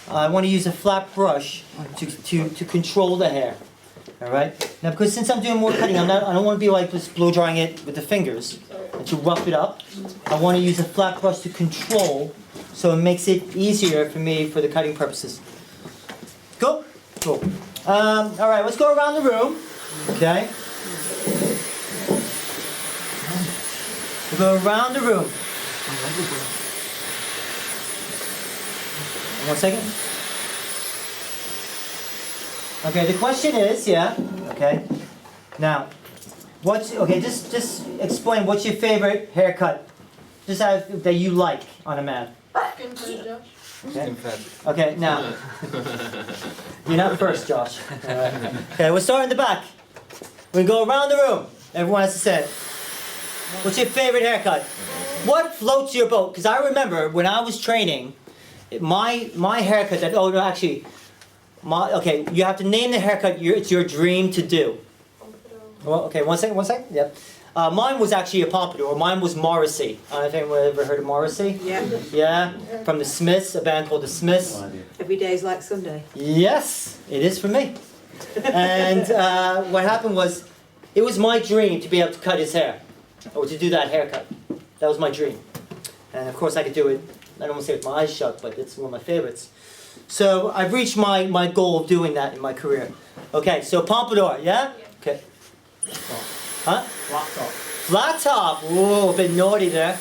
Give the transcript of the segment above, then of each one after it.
I want to use a flat brush to control the hair. All right. Now, because since I'm doing more cutting, I don't want to be like just blow drying it with the fingers and to rough it up. I want to use a flat brush to control, so it makes it easier for me for the cutting purposes. Go. Cool. All right. Let's go around the room. Okay. We'll go around the room. 1 second. Okay, the question is, okay. Now, just explain what's your favorite haircut, just that you like on a man. Okay. Okay, now, you're not first, Josh. All right. Okay, we'll start in the back. We go around the room. Everyone has to say it. What's your favorite haircut? What floats your boat? Because I remember when I was training, my haircut that, oh no, actually, okay, you have to name the haircut it's your dream to do. Well, okay, one second, yep. Mine was actually a pompadour. Mine was Morrissey. I don't know if anyone ever heard of Morrissey. Yeah. Yeah, from the Smiths, a band called the Smiths. Every day is like Sunday. Yes, it is for me. And what happened was, it was my dream to be able to cut his hair, or to do that haircut. That was my dream. And of course I could do it, I don't want to say with my eyes shut, but it's one of my favorites. So I've reached my goal of doing that in my career. Okay, so pompadour, yeah? Okay. Huh? Flat top. Flat top. Whoa, a bit naughty there.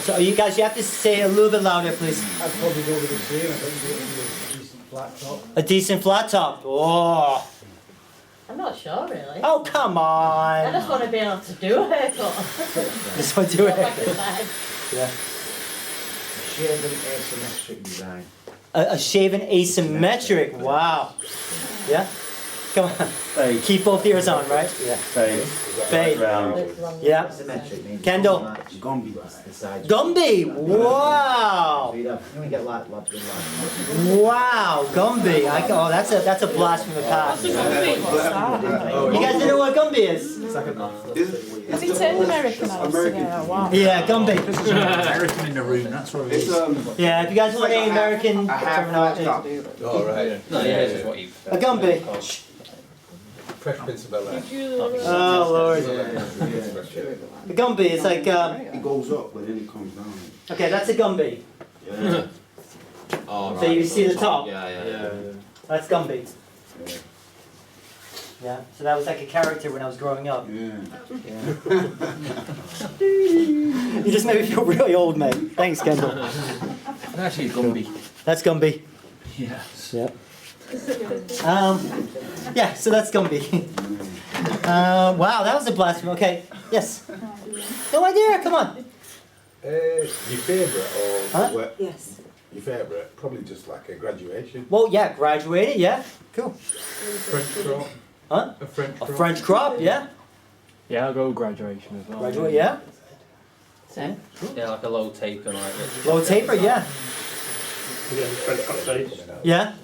So you guys, you have to say a little bit louder, please. I'd probably go with the same. I think go with a decent flat top. A decent flat top. Oh. I'm not sure really. Oh, come I on. just want to be able to do a haircut. Just want to do Not like it. a side. Yeah. Shaven asymmetric design. A shaven asymmetric. Wow. Yeah? Come on. Fade. Keep both ears on, right? Yeah. Fade. Fade. Round. It's long. Yeah. Asymmetric means Kendall. Gumby the side. Gumby. Wow. So you only get like lots of Wow. Gumby. Oh, that's a blast from the past. You guys don't know what Gumby is? Has he turned American on us together? Wow. Yeah, Gumby. American in the room, that's what it is. Yeah, if you guys want any American terminology. Oh, right. No, yeah, it's what you. A Gumby. Fresh Prince of Bel-Air. Oh, Lord. A Gumby is like, It goes up, but then it comes down. okay, that's a Gumby. Yeah. Oh, So you see the top? Yeah. That's Gumby. Yeah, so that was like a character when I was growing up. Yeah. You just made me feel really old, mate. Thanks, Kendall. Actually, Gumby. That's Gumby. Yeah. Yep. Yeah, so that's Gumby. Wow, that was a blasphemy. Okay, yes. No idea, come on. Your favourite or Huh? what? Yes. Your favourite? Probably just like a graduation. Well, yeah, graduated, yeah. Cool. French crop. Huh? A French A crop. French crop, yeah. Yeah, I'll go graduation as well. Graduate, yeah. Same. Yeah, like a low taper, like it. Low taper, yeah. Yeah.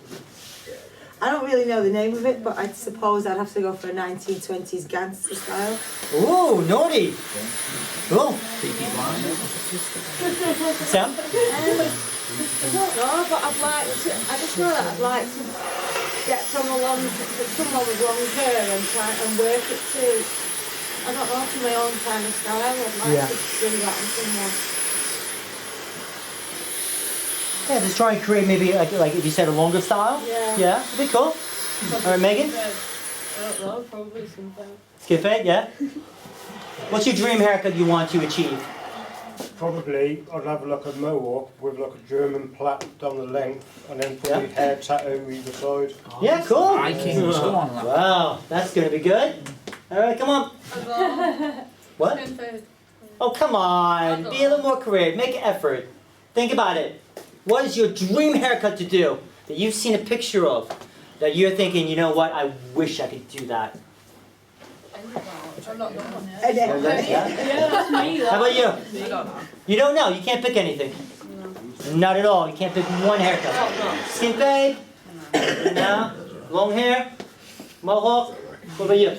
I don't really know the name of it, but I suppose I'd have to go for a 1920s gangster style. Ooh, naughty. Cool. Sam? I don't know, but I just know that I'd like to get someone with long hair and try and work it to, I don't know, to my own kind of style. I'd like to do that in someone. Yeah, just try and create maybe like if you said a longer style. Yeah. Yeah, that'd be cool. All right, Megan? I don't know, probably something. Skip fade, yeah. What's your dream haircut you want to achieve? Probably I'd have like a mohawk with like a German plait down the length and then probably Yeah. hair tattoo either side. Yeah, cool. Vikings, come on. lad. Wow, that's gonna be good. All right, come on. What? Oh, come on. Be a little more creative. Make an effort. Think about it. What is your dream haircut to do that you've seen a picture of that you're thinking, you know what, I wish I could do that? I'm not going on And then, Yeah? Yeah, that's me. How about you? You don't know. You can't pick anything. Not at all. You can't pick one haircut. Skin fade? No. Long hair? Mohawk? What about you?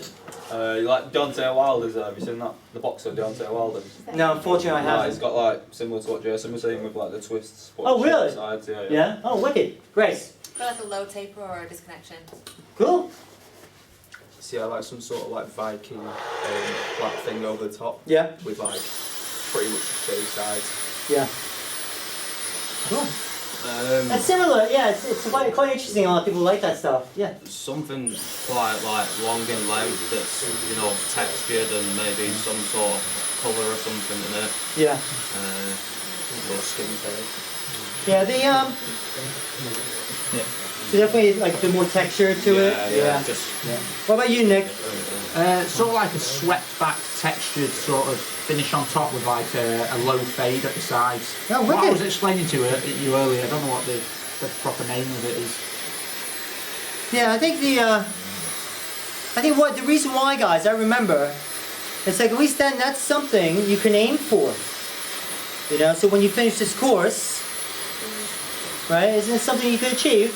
Like Deontay Wilder's, have you seen that? The boxer Deontay Wilder. No, unfortunately I Like, haven't. he's got like similar to what Jason was saying with like the twists. Oh, really? Sides, yeah. Yeah? Oh, wicked. Grace. For like a low taper or a disconnection. Cool. So yeah, like some sort of like Viking flat thing over the top. Yeah. With like pretty much both sides. Yeah. Cool. That's similar, yeah, it's quite interesting. A lot of people like that stuff. Yeah. Something quite like long in length that's, you know, textured and maybe some sort of colour or something in it. Yeah. Or skin tone. Yeah, so definitely like a bit more texture to it. Yeah. What about you, Nick? Sort of like a swept back textured sort of finish on top with like a low fade at the sides. Oh, what I wicked. was explaining to you earlier, I don't know what the proper name of it is. Yeah, I think what the reason why, guys, I remember, it's like at least then that's something you can aim for. You know, so when you finish this course, right, isn't it something you can achieve?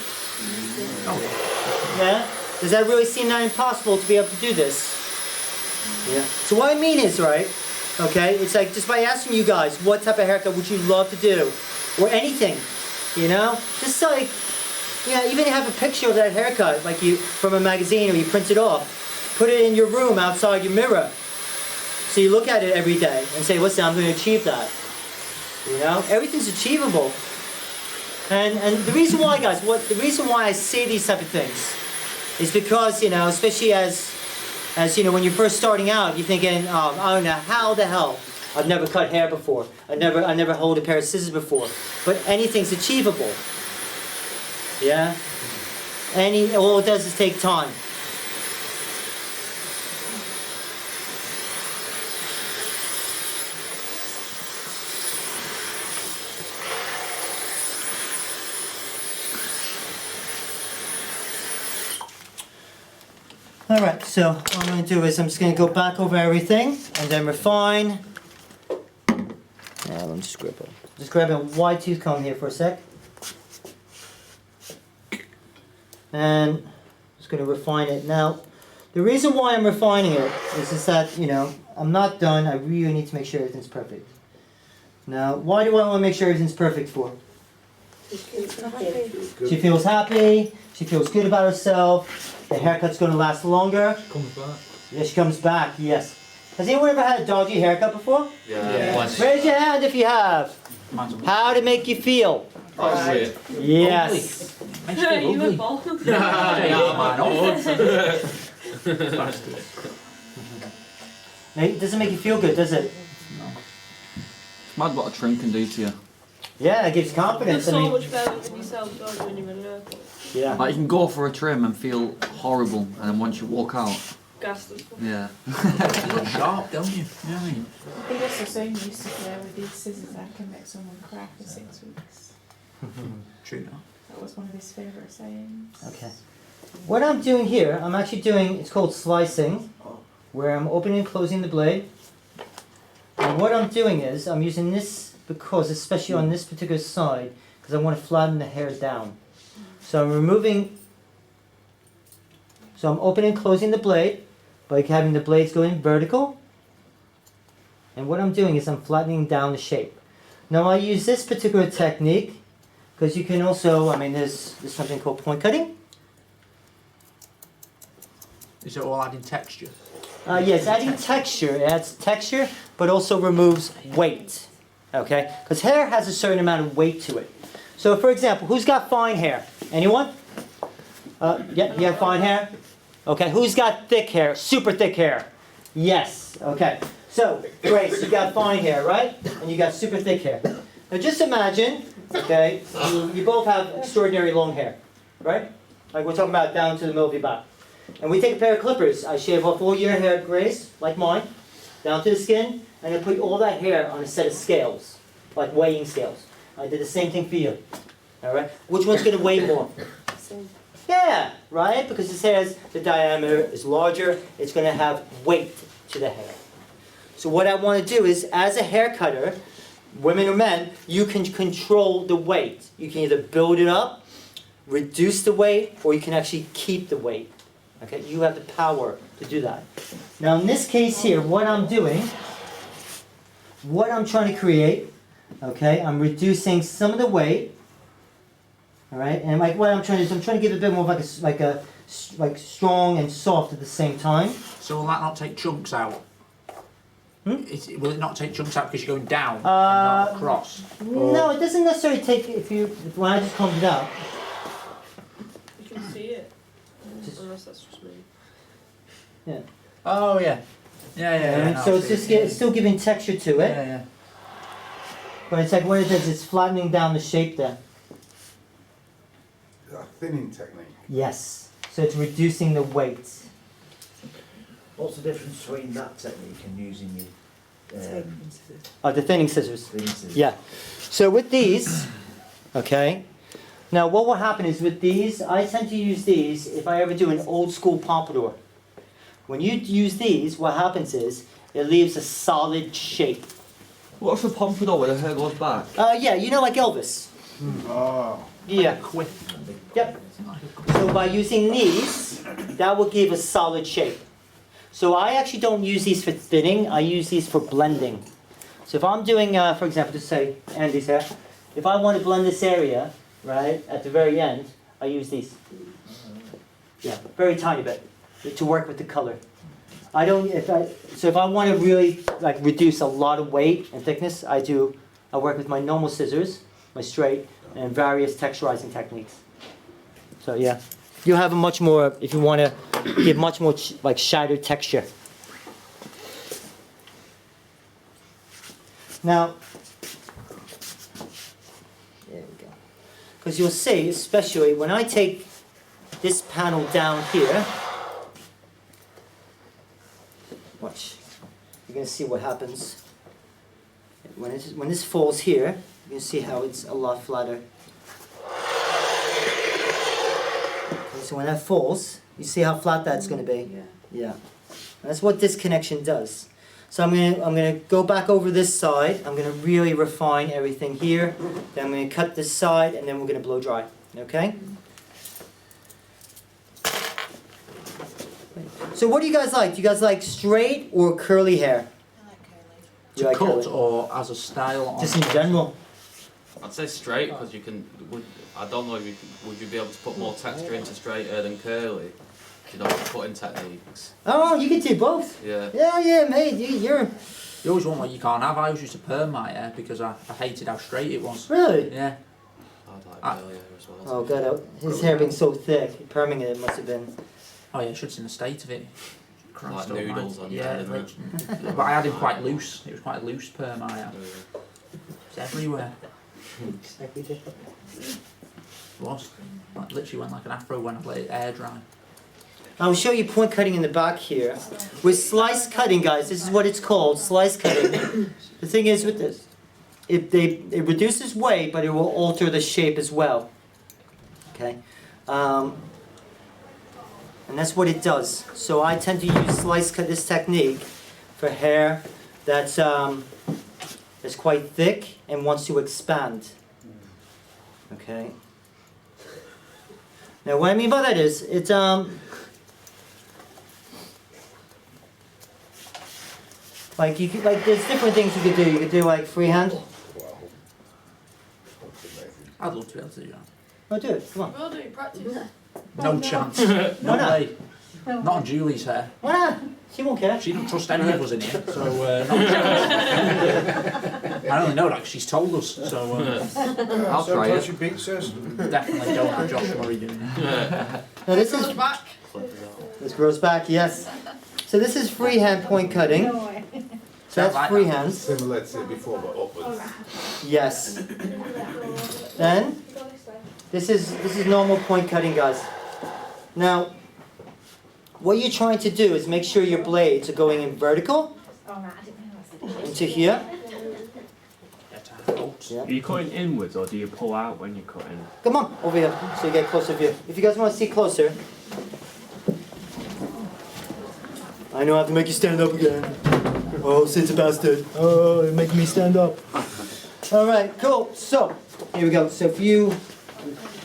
Yeah? Does that really seem that impossible to be able to do this? Yeah. So what I mean is, right, okay, it's like just by asking you guys, what type of haircut would you love to do? Or anything, you know? Just like, yeah, even have a picture of that haircut, like you, from a magazine or you print it off. Put it in your room outside your mirror. So you look at it every day and say, listen, I'm going to achieve that. You know? Everything's achievable. And the reason why, guys, the reason why I say these type of things is because, you know, especially as you know, when you're first starting out, you're thinking, I don't know how the hell. I've never cut hair before. I never held a pair of scissors before. But anything's achievable. Yeah? All it does is take time. Alright, so what I'm going to do is I'm just going to go back over everything and then refine. Now let me just grab a wide tooth comb here for a sec. And I'm just going to refine it. Now, the reason why I'm refining it is just that, you know, I'm not done. I really need to make sure everything's perfect. Now, why do I want to make sure everything's perfect for? She feels happy. She feels good about herself. The haircut's going to last longer. Comes back. Yeah, she comes back, yes. Has anyone ever had a dodgy haircut before? Yeah. Raise your hand if you have. How did it make you feel? Oh, shit. Yes. Makes you feel You were ugly. bald. It doesn't make you feel good, does it? It's mad what a trim can do to you. Yeah, it gives You're confidence. so much better with yourself, don't you, when you're in a Yeah. Like you can go for a trim and feel horrible, and then once you walk out, gas and stuff. yeah. You look sharp, don't you? Yeah. I think that's the same you used to say with these scissors. I can make someone cry for 6 weeks. True enough. That was one of his favourite sayings. Okay. What I'm doing here, I'm actually doing, it's called slicing, where I'm opening and closing the blade. And what I'm doing is, I'm using this because, especially on this particular side, because I want to flatten the hair down. So I'm removing, so I'm opening and closing the blade by having the blades go in vertical. And what I'm doing is I'm flattening down the shape. Now I use this particular technique because you can also, I mean, there's something called point cutting. Is it all adding texture? Yes, adding texture. It adds texture, but also removes weight. Okay? Because hair has a certain amount of weight to it. So, for example, who's got fine hair? Anyone? Yeah, you have fine hair? Okay, who's got thick hair? Super thick hair? Yes. Okay. So, Grace, you got fine hair, right? And you got super thick hair. Now, just imagine, okay, you both have extraordinary long hair, right? Like we're talking about down to the middle of your back. And we take a pair of clippers. I shave off all your hair, Grace, like mine, down to the skin, and I put all that hair on a set of scales, like weighing scales. I did the same thing for you. All right? Which one's going to weigh more? Yeah, right? Because this hair, the diameter is larger. It's going to have weight to the hair. So what I want to do is, as a hair cutter, women or men, you can control the weight. You can either build it up, reduce the weight, or you can actually keep the weight. Okay, you have the power to do that. Now in this case here, what I'm doing, what I'm trying to create, okay, I'm reducing some of the weight. All right, and like what I'm trying to do is I'm trying to give it a bit more of like strong and soft at the same time. So will that not take chunks out? Will it not take chunks out because you're going down and not across? No, it doesn't necessarily take when I just combed it out. You can see it. Unless that's just me. Yeah. Oh yeah. Yeah. So it's just it's still giving texture to it. Yeah. But it's like what it does, it's flattening down the shape there. A thinning technique. Yes. So it's reducing the weight. What's the difference between that technique and using your The thinning scissors. thinning scissors? Yeah. So with these, okay. Now what will happen is with these, I tend to use these if I ever do an old school pompadour. When you use these, what happens is it leaves a solid shape. What's a pompadour where the hair goes back? Yeah, you know, like Elvis. Oh. Yeah. Yep. So by using these, that will give a solid shape. So I actually don't use these for thinning, I use these for blending. So if I'm doing, for example, just say Andy's hair, if I want to blend this area, right, at the very end, I use these. Yeah, very tiny bit to work with the color. So if I want to really like reduce a lot of weight and thickness, I work with my normal scissors, my straight, and various texturizing techniques. So yeah, you have a much more, if you want to give much more like shattered texture. Now, there we go. Because you'll see, especially when I take this panel down here, watch, you're going to see what happens. When this falls here, you can see how it's a lot flatter. So when that falls, you see how flat that's going to be? Yeah. And that's what this connection does. So I'm gonna go back over this side. I'm gonna really refine everything here. Then I'm gonna cut this side, and then we're gonna blow dry. Okay? So what do you guys like? Do you guys like straight or curly hair? I like curly. You To like cut curly? or as a style? On Just in general. I'd say straight because you can. I don't know if would you be able to put more texture into straight hair than curly? You know, cutting techniques. Oh, you can do both. Yeah. Yeah, mate. You always want what you can't have. I always used to perm my hair because I hated how straight it was. Really? Yeah. I'd like curly hair as well. Oh god, his hair being so thick, perming it must have been. Oh yeah, you should have seen the state of it. Like noodles on yeah, there. but I had him quite loose. It was quite a loose perm I had. It's everywhere. It was. Like, literally went like an afro when I let it air dry. I'll show you point cutting in the back here. With slice cutting, guys, this is what it's called, slice cutting. The thing is with this, it reduces weight, but it will alter the shape as well. Okay? And that's what it does. So I tend to use slice cut, this technique, for hair that's quite thick and wants to expand. Okay? Now what I mean by that is, it's like you could, like there's different things you could do. You could do like freehand. I'd love to be able to do that. Oh, do it. Come on. Well, do you practice? No chance. Why No not? way. Not on Julie's hair. Why not? She won't care. She doesn't trust any of us in here, so not a chance. I only know that 'cause she's told us, so I'll try it. Your pizzas. definitely don't have Josh Murray doing it. Now this is back. this grows back. Yes. So this is freehand point cutting. So that's Like freehand. Similar to before, but upwards. Yes. Then this is normal point cutting, guys. Now, what you're trying to do is make sure your blades are going in vertical into here. Yeah. Are you cutting inwards or do you pull out when you're cutting? Come on, over here, so you get closer view. If you guys want to see closer, I know I have to make you stand up again. Oh, Sid's a bastard. Oh, you're making me stand up. All right, cool. So, here we go. So for you,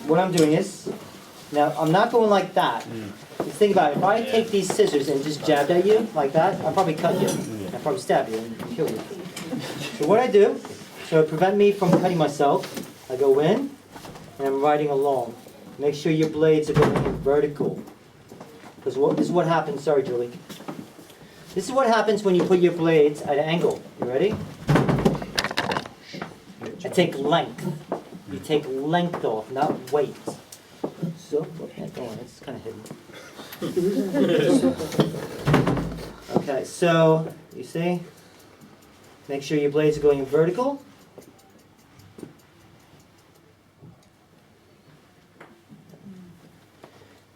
what I'm doing is, now I'm not going like that. Just think about it. If I take these scissors and just jabbed at you like that, I'll probably cut you. I'll probably stab you and kill you. So what I do, so to prevent me from cutting myself, I go in and I'm riding along. Make sure your blades are going vertical. Because this is what happens. Sorry, Julie. This is what happens when you put your blades at an angle. You ready? I take length. You take length off, not weight. So, it's kind of hidden. Okay, so, you see? Make sure your blades are going vertical.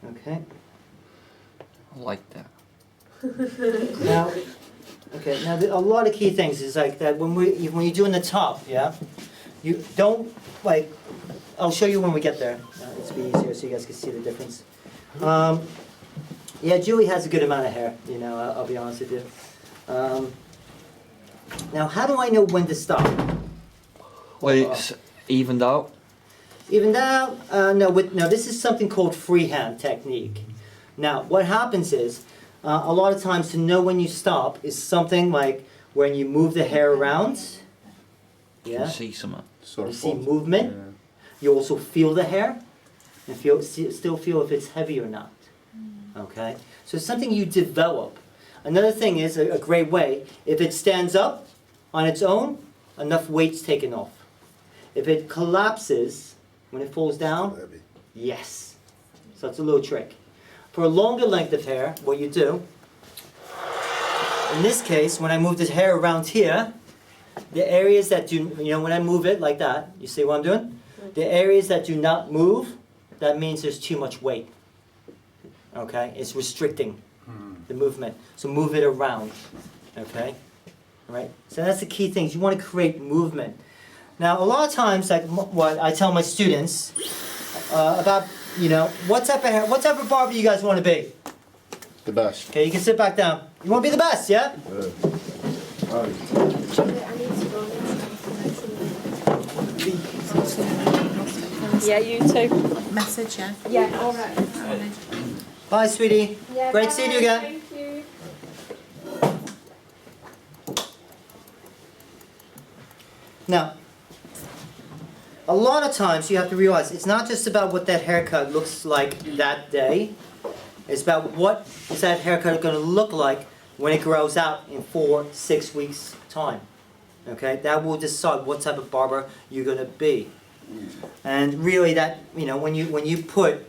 Okay. I like that. Now, okay. Now, a lot of key things is like that when you're doing the top, yeah. You don't like. I'll show you when we get there. It's be easier so you guys can see the difference. Yeah, Julie has a good amount of hair. You know, I'll be honest with you. Now, how do I know when to stop? Well, it's evened out. Evened out? No. This is something called freehand technique. Now, what happens is, a lot of times to know when you stop is something like when you move the hair around. You Yeah. can see something. You see movement. Yeah. You also feel the hair, and still feel if it's heavy or not. Okay. So it's something you develop. Another thing is a great way. If it stands up on its own, enough weight's taken off. If it collapses when it falls down, yes. So it's a little trick. For a longer length of hair, what you do, in this case, when I move the hair around here, the areas that do, when I move it like that, you see what I'm doing? The areas that do not move, that means there's too much weight. Okay? It's restricting the movement. So move it around. Okay? All right? So that's the key things. You want to create movement. Now, a lot of times, like what I tell my students about, what type of barber do you guys want to be? The best. Okay, you can sit back down. You want to be the best, yeah? Yeah, you too. Message, yeah? Yeah, alright. Bye, sweetie. Yeah, Great seeing you again. Thank you. Now, a lot of times you have to realize it's not just about what that haircut looks like that day. It's about what is that haircut going to look like when it grows out in 4-6 weeks' time. Okay, that will decide what type of barber you're going to be. And really, that when you put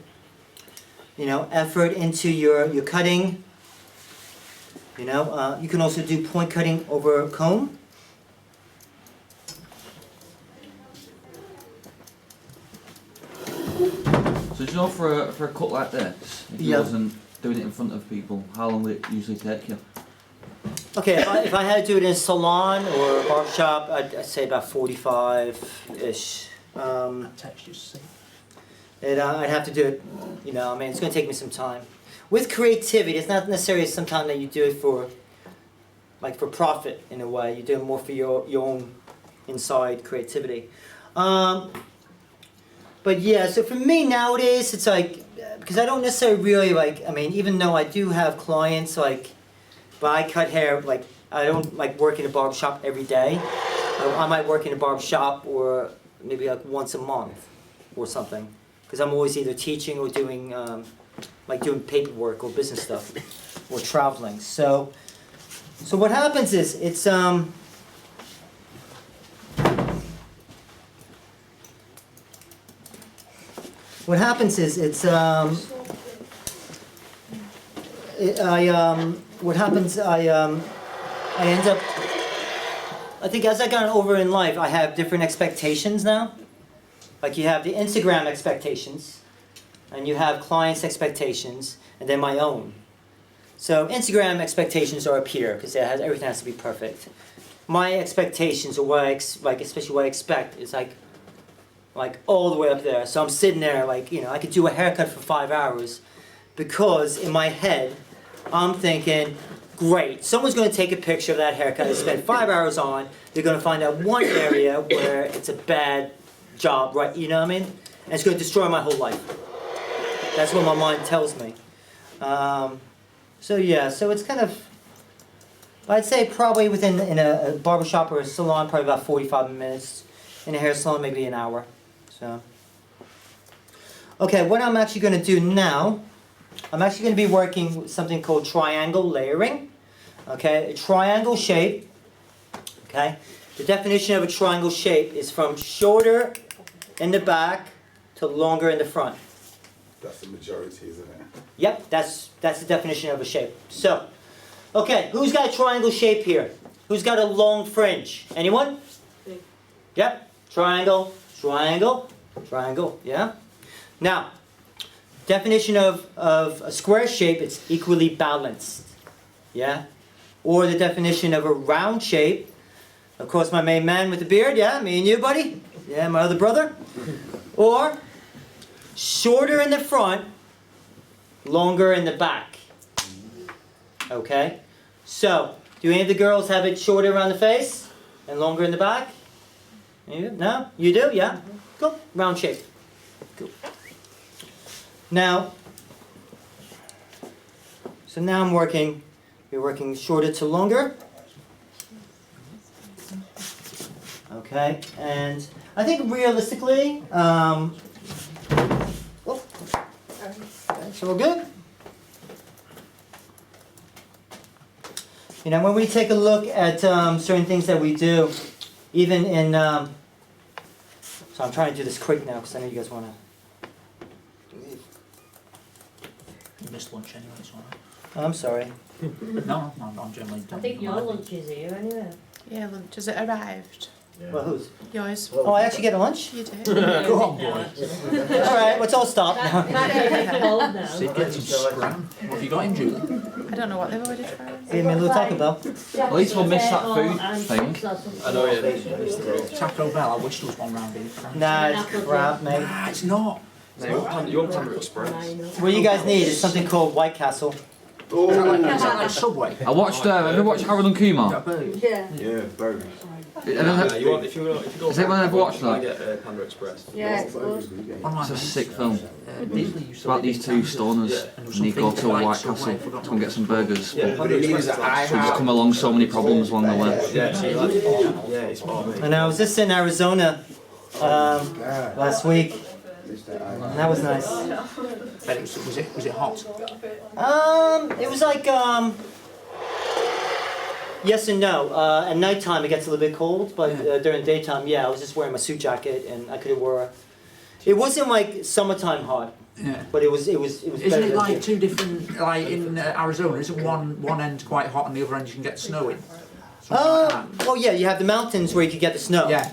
effort into your cutting, you can also do point cutting over comb. So do you know for a cut like this, if you wasn't doing it in front of people, how long would it usually take you? Okay, if I had to do it in a salon or a barber shop, I'd say about 45-ish. I'd have to do it, it's going to take me some time. With creativity, it's not necessarily sometimes that you do it for profit in a way. You do it more for your own inside creativity. But yeah, so for me nowadays, it's like, because I don't necessarily really even though I do have clients, but I cut hair, I don't work in a barber shop every day. I might work in a barber shop or maybe once a month or something. Because I'm always either teaching or doing, doing paperwork or business stuff or traveling. So what happens is, what happens is I end up, I think as I got over in life, I have different expectations now. Like you have the Instagram expectations, and you have clients' expectations, and then my own. So Instagram expectations are up here, because everything has to be perfect. My expectations, or what especially what I expect, is like all the way up there. So I'm sitting there I could do a haircut for 5 hours, because in my head, I'm thinking, great, someone's going to take a picture of that haircut and spend 5 hours on. They're going to find out one area where it's a bad job, right? You know what I mean? And it's going to destroy my whole life. That's what my mind tells me. So yeah, so it's kind of, I'd say probably within in a barbershop or a salon, probably about 45 minutes. In a hair salon, maybe an hour. So. Okay, what I'm actually going to do now, I'm actually going to be working with something called triangle layering. Okay, a triangle shape. Okay, the definition of a triangle shape is from shorter in the back to longer in the front. That's the majority, isn't it? Yep, that's the definition of a shape. So, okay, who's got a triangle shape here? Who's got a long fringe? Anyone? Yep, triangle, triangle, triangle, yeah? Now, definition of a square shape, it's equally balanced, yeah? Or the definition of a round shape, of course my main man with the beard, yeah, me and you, buddy? Yeah, my other brother. Or, shorter in the front, longer in the back. Okay? So, do any of the girls have it shorter around the face and longer in the back? You? No? You do? Yeah? Cool. Round shape. Cool. Now, so now we're working shorter to longer. Okay, and I think realistically, okay, so we're good. You know, when we take a look at certain things that we do, even in, so I'm trying to do this quick now because I know you guys want to leave. You missed lunch anyway, it's alright. Oh, I'm sorry. No, I'm generally I think your lunch is here anyway. Yeah, lunch has it arrived? Well, whose? Yours. Oh, I actually get a lunch? You do. Go on, boy. Alright, let's all stop now. Sid gets some scram. What have you got in, Julie? I don't know what they've ordered for us. Give me a little Taco Bell. At least we'll miss that food thing. I know, yeah. Taco Bell, I wish there was one round here. Nah, it's crap, mate. Nah, it's not. No, you want Panda Express? What you guys need is something called White Castle. Is that like Subway? I watched, have you watched Harold and Kumar? Yeah. Yeah, burgers. Yeah, you want, if you go Has anyone ever watched that? get Panda Express. Yeah, it's good. It's a sick film. Disney It's about these two stoners and they go to a White Castle to go and get some burgers. But What it means is that I so just have. come along so many problems along the way. Yeah, so you like yeah, it's fine. And I was just in Arizona last week. And that was nice. Bet was it hot? It was like yes and no. At nighttime it gets a little bit cold, but during the daytime, yeah, I was just wearing my suit jacket and I could have wore. It wasn't like summertime hot, Yeah. but it was. Isn't better it than like two different, like in Arizona, isn't one end quite hot and the other end you can get snow in? Well, yeah, you have the mountains where you could get the snow. Yeah.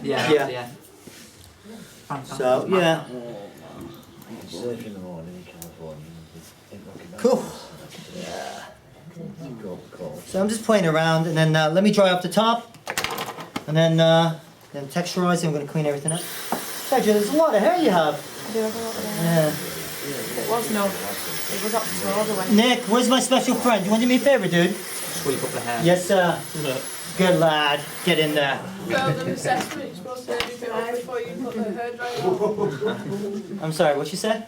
So yeah. Surf in the morning in California. Cool. So I'm just playing around, and then let me dry off the top, and then texturize it. I'm going to clean everything up. Actually, there's a lot of hair you have. I do have a lot of hair. Yeah. It was no. It was October when. Nick, where's my special friend? You want to do me a favor, dude? Sweep up the hair. Yes, sir. Good lad. Get in there. Well, the assessment, you're supposed to leave it on before you put the hair dryer on. I'm sorry, what you say?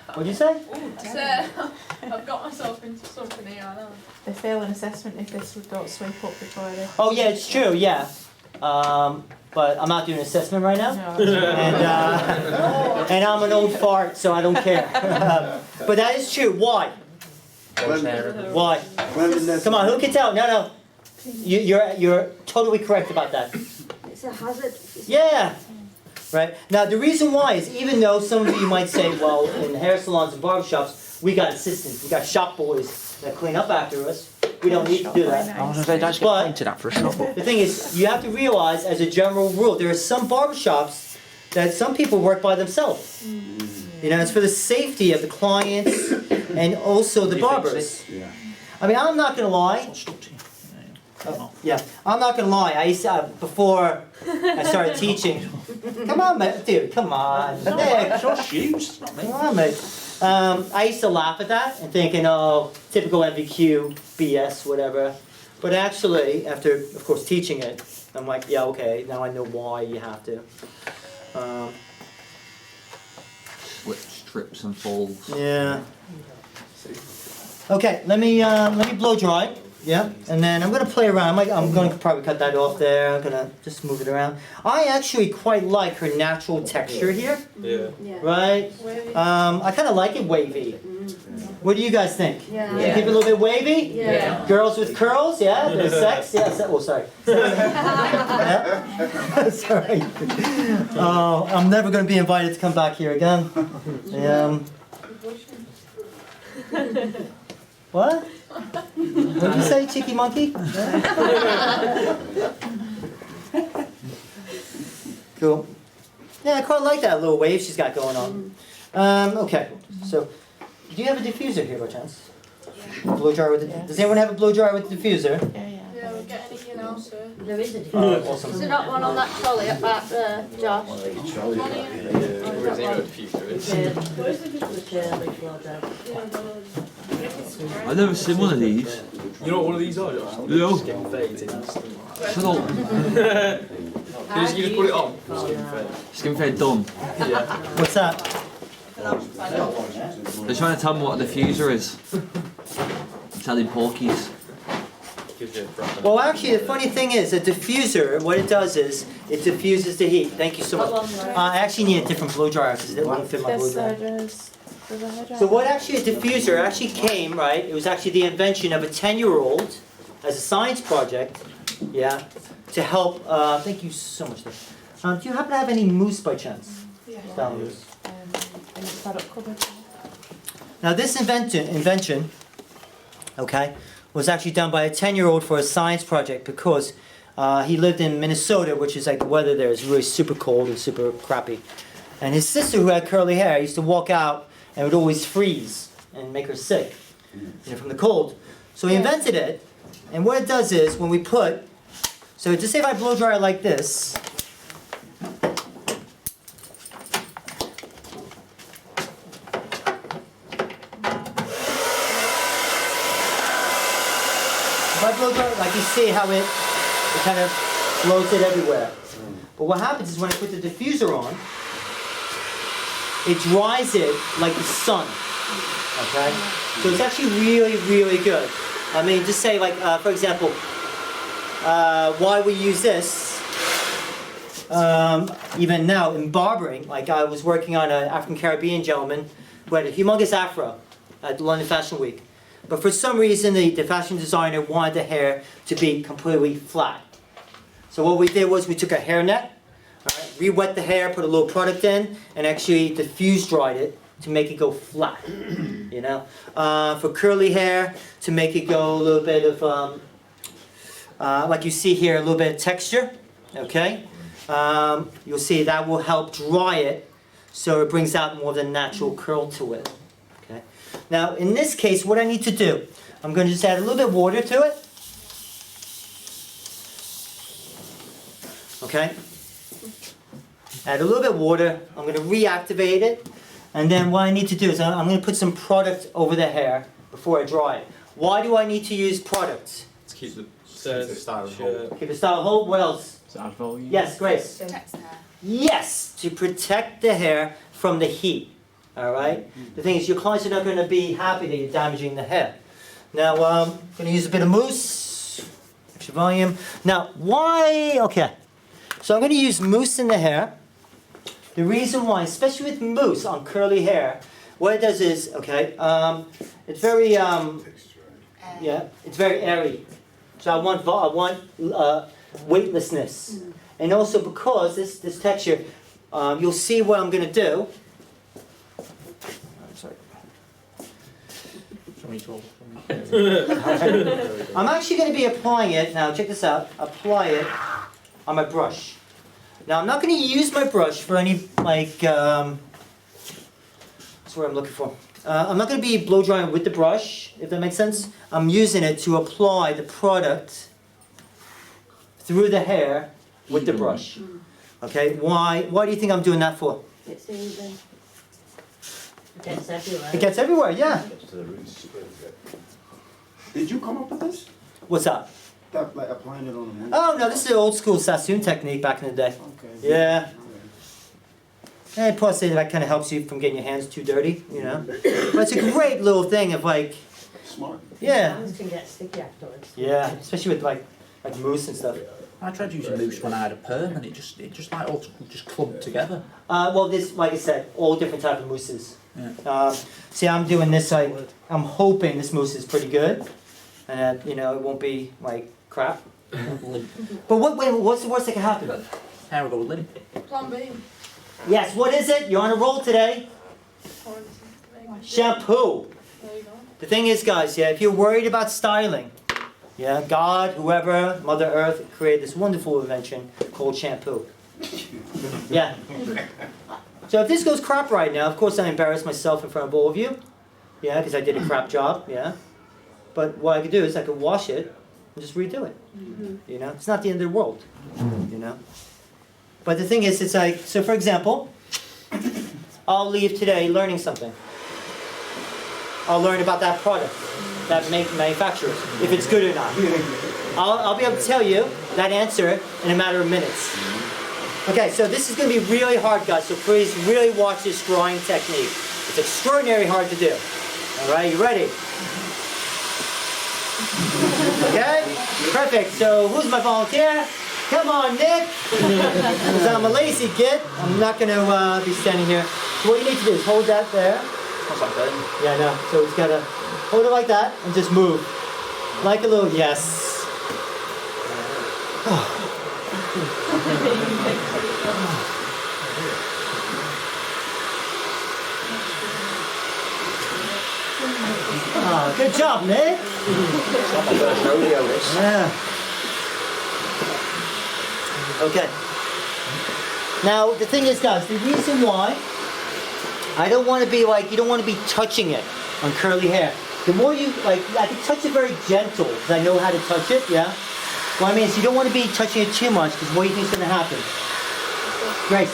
What'd you say? So, I've got myself into something here, I know. They fail an assessment if they don't sweep up before they. Oh yeah, it's true, yeah. But I'm not doing an assessment right now. No. And I'm an old fart, so I don't care. But that is true. Why? Why? Come on, who can tell? No. You're totally correct about that. It's a hazard. Yeah. Right. Now the reason why is even though some of you might say, well, in hair salons and barbershops, we got assistants, we got shop boys that clean up after us. We don't need to do that. I was going to say, that's get painted at for a shop. The thing is, you have to realize, as a general rule, there are some barbershops that some people work by themselves. You know, it's for the safety of the clients and also the barbers. Yeah. I mean, I'm not gonna lie. Yeah, I'm not gonna lie. I used to, before I started teaching. Come on, mate, dude. Come on. It's your shoes, not me. Come on, mate. I used to laugh at that and thinking, oh, typical MVQ, BS, whatever. But actually, after, of course, teaching it, I'm like, yeah, okay, now I know why you have to. Slips, trips and falls. Yeah. Okay, let me blow dry. Yeah, and then I'm gonna play around. I'm going to probably cut that off there. I'm gonna just move it around. I actually quite like her natural texture here. Yeah. Right? I kind of like it wavy. What do you guys think? Yeah. Keep it a little bit wavy? Yeah. Girls with curls, yeah? There's sex? Yeah, oh, sorry. Yeah? Sorry. Oh, I'm never going to be invited to come back here again. What? What did you say, cheeky monkey? Cool. Yeah, I quite like that little wave she's got going on. Okay, so do you have a diffuser here by chance? Blow dryer with it. Does anyone have a blow dryer with a diffuser? Yeah, we're getting it here now, sir. There is a difference. Oh, awesome. Is there not one on that trolley up back there, Josh? Where's the diffuser? Where's the diffuser? I've never seen one of these. You know what one of these are, Josh? No. Skin fade. Shut up. You just put it on. Skin fade done. Yeah. What's that? They're trying to tell me what a diffuser is. I'm telling porkies. Well, actually, the funny thing is, a diffuser, what it does is, it diffuses the heat. Thank you so much. I actually need a different blow dryer because it won't fit my blow dryer. So what actually a diffuser actually came, right, it was actually the invention of a 10-year-old as a science project, yeah, to help, thank you so much. Do you happen to have any mousse by chance? Yeah. Style mousse. In the product cupboard. Now this invention, okay, was actually done by a 10-year-old for a science project because he lived in Minnesota, which is like the weather there is really super cold and super crappy. And his sister, who had curly hair, used to walk out and would always freeze and make her sick, from the cold. So he invented it, and what it does is when we put, so just say if I blow dry it like this. If I blow dry it, like you see how it kind of blows it everywhere. But what happens is when I put the diffuser on, it dries it like the sun, okay? So it's actually really, really good. I mean, just say like, for example, why we use this, even now in barbering, like I was working on an African Caribbean gentleman who had a humongous afro at London Fashion Week. But for some reason, the fashion designer wanted the hair to be completely flat. So what we did was we took a hairnet, re-wet the hair, put a little product in, and actually diffuse dried it to make it go flat. For curly hair, to make it go a little bit of, like you see here, a little bit of texture. Okay, you'll see that will help dry it, so it brings out more of the natural curl to it. Okay. Now in this case, what I need to do, I'm going to just add a little bit of water to it. Okay. Add a little bit of water, I'm going to reactivate it, and then what I need to do is I'm going to put some product over the hair before I dry it. Why do I need to use product? To keep the style whole. Keep the style whole, what else? Does it add volume? Yes, Grace? Protects the hair. Yes, to protect the hair from the heat, alright? The thing is, your clients are not going to be happy that you're damaging the hair. Now, I'm going to use a bit of mousse, extra volume. Now, why, okay, so I'm going to use mousse in the hair. The reason why, especially with mousse on curly hair, what it does is, okay, it's very, it's very airy. So I want weightlessness, and also because this texture, you'll see what I'm gonna do. Sorry. I'm actually gonna be applying it now. Check this out. Apply it on my brush. Now I'm not going to use my brush for any, like, that's what I'm looking for. I'm not going to be blow drying with the brush, if that makes sense. I'm using it to apply the product through the hair with the brush. Okay, why do you think I'm doing that for? It's even. It gets everywhere. It gets everywhere, yeah. Did you come up with this? What's that? That, like applying it on the moon? Oh no, this is an old school Sassoon technique back in the day. Okay. Yeah. And plus that kind of helps you from getting your hands too dirty, But it's a great little thing of like, Smart. Yeah. Hands can get sticky afterwards. Yeah, especially with like mousse and stuff. I tried using mousse when I had a perm and it just like all just clumped together. Well, this, like I said, all different type of mousses. Yeah. See, I'm doing this. I'm hoping this mousse is pretty good, and that, you know, it won't be like crap. But what's the worst that can happen? Hair will go limp. Plan B. Yes. What is it? You're on a roll today. Shampoo. There you go. The thing is, guys, yeah, if you're worried about styling, yeah, God, whoever, Mother Earth created this wonderful invention called shampoo. Yeah. So if this goes crap right now, of course I embarrass myself in front of all of you. Yeah, because I did a crap job, yeah. But what I could do is I could wash it and just redo it. You know, it's not the end of the world, you know. But the thing is, it's like, so for example, I'll leave today learning something. I'll learn about that product, that manufacturer, if it's good or not. I'll be able to tell you that answer in a matter of minutes. Okay, so this is going to be really hard, guys, so please really watch this drawing technique. It's extraordinarily hard to do. All right, you ready? Okay, perfect. So who's my volunteer? Come on, Nick. Because I'm a lazy kid, I'm not going to be standing here. So what you need to do is hold that there. That's like that. Yeah, I know. So it's got to hold it like that and just move. Like a little, yes. Oh, good job, Nick. It's not my first rodeo, this. Yeah. Okay. Now, the thing is, guys, the reason why I don't want to be like, you don't want to be touching it on curly hair. The more you, like, I can touch it very gentle, because I know how to touch it, yeah? What I mean is you don't want to be touching it too much, because what do you think is going to happen? Grace?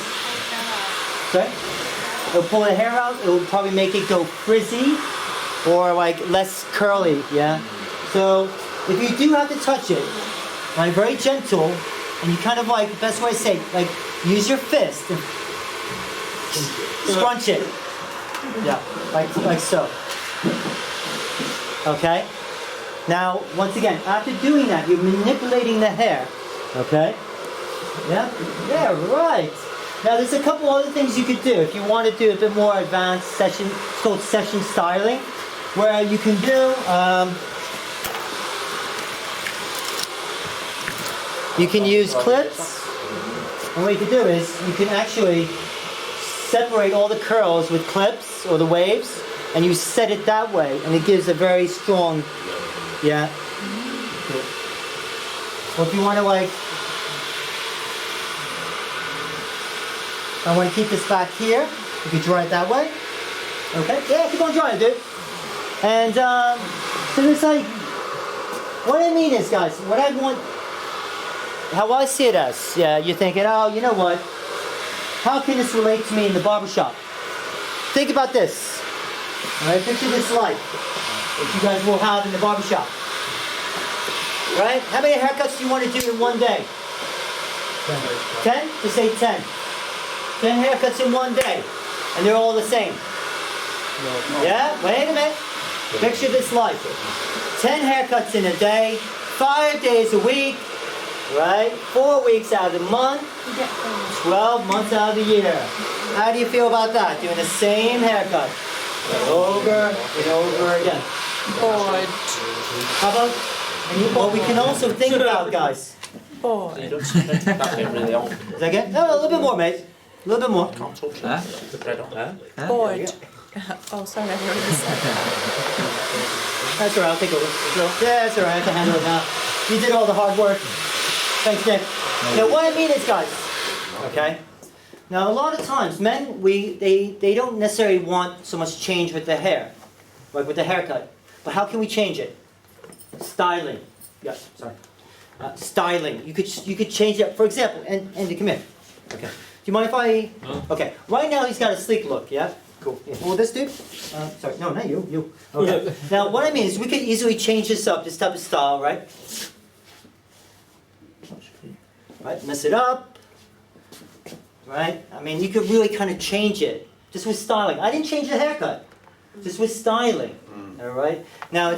Sorry? It'll pull the hair out, it will probably make it go frizzy, or like less curly, yeah? So, if you do have to touch it, like very gentle, and you kind of like, the best way to say it, like, use your fist and scrunch it. Yeah, like so. Okay? Now, once again, after doing that, you're manipulating the hair. Okay? Yeah? Yeah, right. Now, there's a couple other things you could do. If you want to do a bit more advanced session, it's called session styling, where you can do, you can use clips. And what you can do is, you can actually separate all the curls with clips or the waves, and you set it that way, and it gives a very strong, yeah. Or if you want to like, I want to keep this back here, you can draw it that way. Okay, yeah, keep on drawing, dude. And so it's like, what I mean is, guys, what I want, how I see it as, yeah, you're thinking, oh, you know what? How can this relate to me in the barbershop? Think about this. All right, picture this life that you guys will have in the barbershop. Right? How many haircuts do you want to do in one day? 10? Just say 10. 10 haircuts in one day. And they're all the same. Yeah? Wait a minute. Picture this life. 10 haircuts in a day, 5 days a week, right? 4 weeks out of the month, 12 months out of the year. How do you feel about that? Doing the same haircut over and over again. Bored. How about, what we can also think about, guys. Bored. That's getting really old. Is that good? No, a little bit more, mate. A little bit more. Can't touch it. Huh? The bread on there. Bored. Oh, sorry, I already said that. That's alright, I'll take over. No, yeah, that's alright, I can handle it now. You did all the hard work. Thanks, Nick. Now, what I mean is, guys, okay? Now, a lot of times, men, they don't necessarily want so much change with their hair, like with the haircut. But how can we change it? Styling. Yes, sorry. Styling. You could change it. For example, Andy, come here. Okay. Do you mind if I? No. Okay. Right now, he's got a sleek look. Yeah. Cool. Yeah. Hold this, dude. Sorry. No, not you. You. Okay. Now, what I mean is, we could easily change this up, this type of style, right? Right. Mess it up. Right. I mean, you could really kind of change it just with styling. I didn't change the haircut. Just with styling. All right. Now,